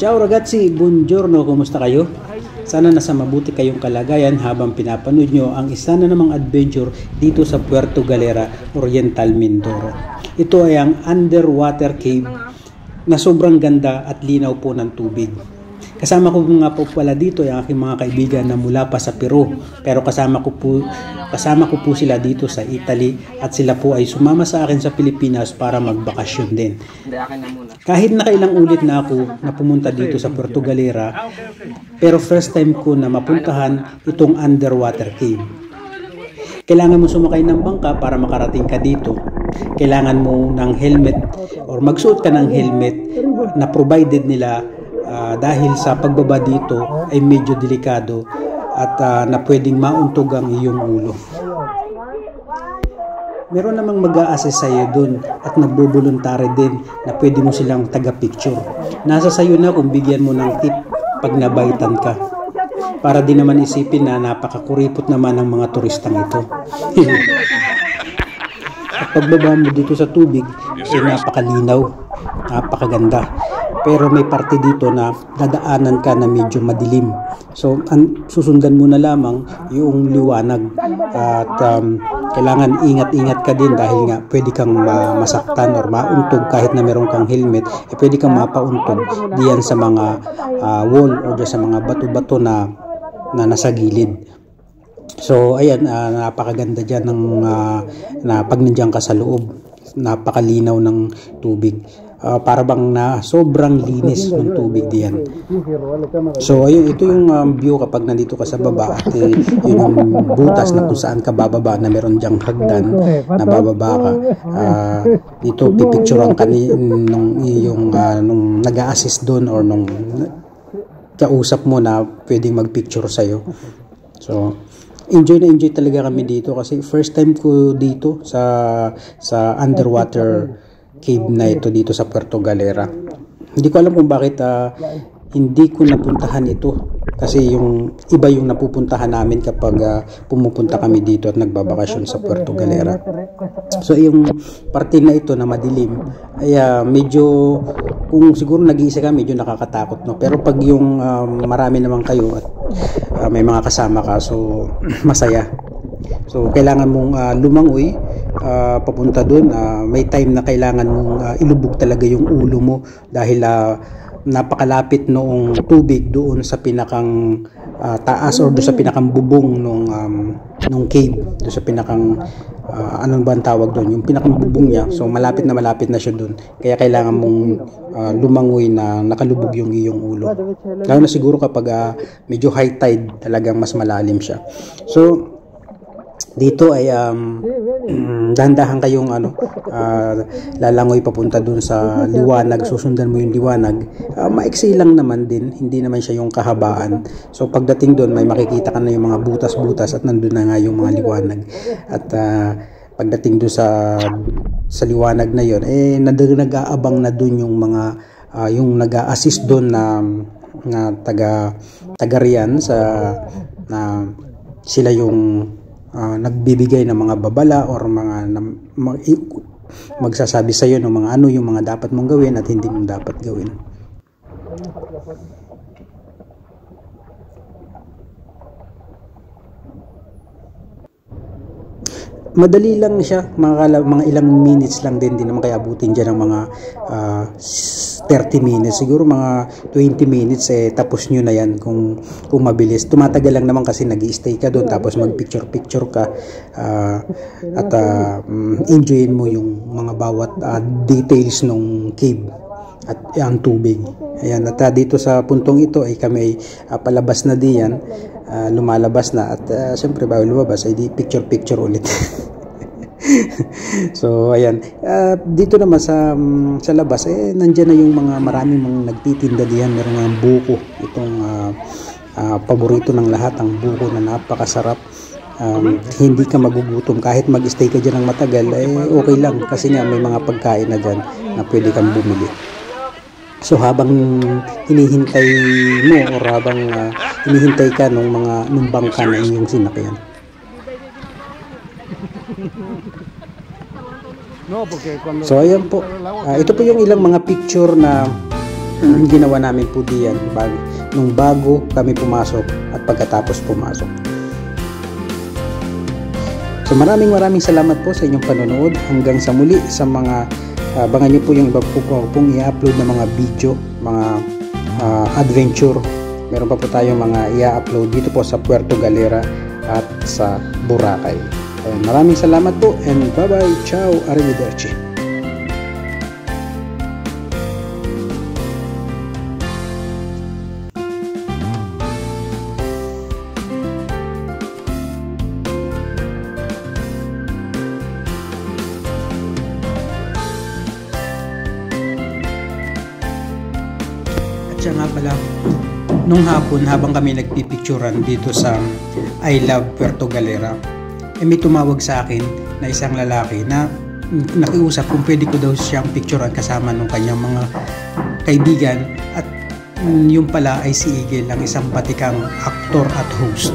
Ciao ragazzi, buongiorno, kumusta kayo? Sana nasa mabuti kayong kalagayan habang pinapanood nyo ang isa na namang adventure dito sa Puerto Galera, Oriental Mindoro. Ito ay ang underwater cave na sobrang ganda at linaw po ng tubig. Kasama ko nga po pala dito ang aking mga kaibigan na mula pa sa Peru, pero kasama ko po sila dito sa Italy at sila po ay sumama sa akin sa Pilipinas para magbakasyon din. Kahit nakailang ulit na ako na pumunta dito sa Puerto Galera, pero first time ko na mapuntahan itong underwater cave. Kailangan mo sumakay ng bangka para makarating ka dito. Kailangan mo ng helmet or magsuot ka ng helmet na provided nila dahil sa pagbaba dito ay medyo delikado at na pwedeng mauntog ang iyong ulo. Meron namang mag-a-assist sa'yo dun at nagbubuluntary din na pwede mo silang taga-picture. Nasa sayo na kung bigyan mo ng tip pag nabaitan ka. Para din naman isipin na napakakuripot naman ng mga turistang ito. At pagbaba mo dito sa tubig ay napakalinaw, napakaganda. Pero may parte dito na dadaanan ka na medyo madilim. So, susundan mo na lamang yung liwanag. At kailangan ingat-ingat ka din dahil nga pwede kang masaktan or mauntog kahit na meron kang helmet. Pwede kang mapauntog diyan sa mga wall or sa mga bato-bato na nasa gilid. So, ayan, napakaganda dyan na pag nandiyan ka sa loob. Napakalinaw ng tubig. Para bang na sobrang linis ng tubig diyan. So ayun, ito yung view kapag nandito ka sa baba at yung butas na kung saan ka bababa na meron diyang hagdan na bababa ka. Dito pipicturean ka nung nag-a-assist doon or nung kausap mo na pwedeng magpicture sa'yo. So enjoy na enjoy talaga kami dito kasi first time ko dito sa underwater cave na ito dito sa Puerto Galera. Hindi ko alam kung bakit hindi ko napuntahan ito kasi yung iba yung napupuntahan namin kapag pumupunta kami dito at nagbabakasyon sa Puerto Galera. So yung parte na ito na madilim ay medyo, kung siguro nag-iisa ka, medyo nakakatakot, no? Pero pag yung marami naman kayo at may mga kasama ka, so masaya. So kailangan mong lumangoy papunta doon. May time na kailangan mong ilubog talaga yung ulo mo dahil napakalapit noong tubig doon sa pinakang taas or doon sa pinakang bubong nung cave, doon sa pinakang anong ba ang tawag doon, yung pinakang bubong niya. So malapit na siya doon, kaya kailangan mong lumangoy na nakalubog yung iyong ulo, lalo na siguro kapag medyo high tide, talagang mas malalim siya. So dito ay dahan-dahan kayong lalangoy papunta dun sa liwanag, susundan mo yung liwanag. Maiksi lang naman din, hindi naman siya yung kahabaan. So pagdating dun may makikita ka na yung mga butas-butas at nandun na nga yung mga liwanag. At pagdating dun sa liwanag na yon, nag-aabang na dun yung mga yung nag-a-assist dun na taga riyan na sila yung nagbibigay ng mga babala or mga magsasabi sa iyo ng mga yung mga dapat mong gawin at hindi mong dapat gawin. Madali lang siya, mga ilang minutes lang din naman kaya abutin dyan ng mga 30 minutes, siguro mga 20 minutes tapos nyo na yan kung mabilis. Tumatagal lang naman kasi nag-i-stay ka doon tapos mag-picture ka at enjoyin mo yung mga bawat details ng cave at ang tubig. Ayan, at dito sa puntong ito ay kami palabas na diyan, lumalabas na at siyempre bago lumabas ay di picture ulit. So ayan, dito naman sa labas nandiyan na yung mga maraming mga nagtitinda diyan. Meron nga buko, itong paborito ng lahat, ang buko na napakasarap. Hindi ka magugutom kahit mag-stay ka dyan ng matagal, okay lang kasi nga may mga pagkain na dyan na pwede kang bumili. So habang hinihintay mo or habang hinihintay ka nung bangka na inyong sinakyan, so ayan po, ito po yung ilang mga picture na ginawa namin po diyan nung bago kami pumasok at pagkatapos pumasok. So maraming salamat po sa inyong panonood. Hanggang sa muli, sa mga abangan nyo po yung iba po pong i-upload na mga video, mga adventure. Meron pa po tayong mga i-upload dito po sa Puerto Galera at sa Boracay. Maraming salamat po and bye bye, ciao, arrivederci. At siya nga pala, nung hapon habang kami nagpipicturan dito sa I Love Puerto Galera, may tumawag sa akin na isang lalaki na nakiusap kung pwede ko daw siyang picturean kasama ng kanyang mga kaibigan, at yung pala ay si Igel, ang isang batikang aktor at host.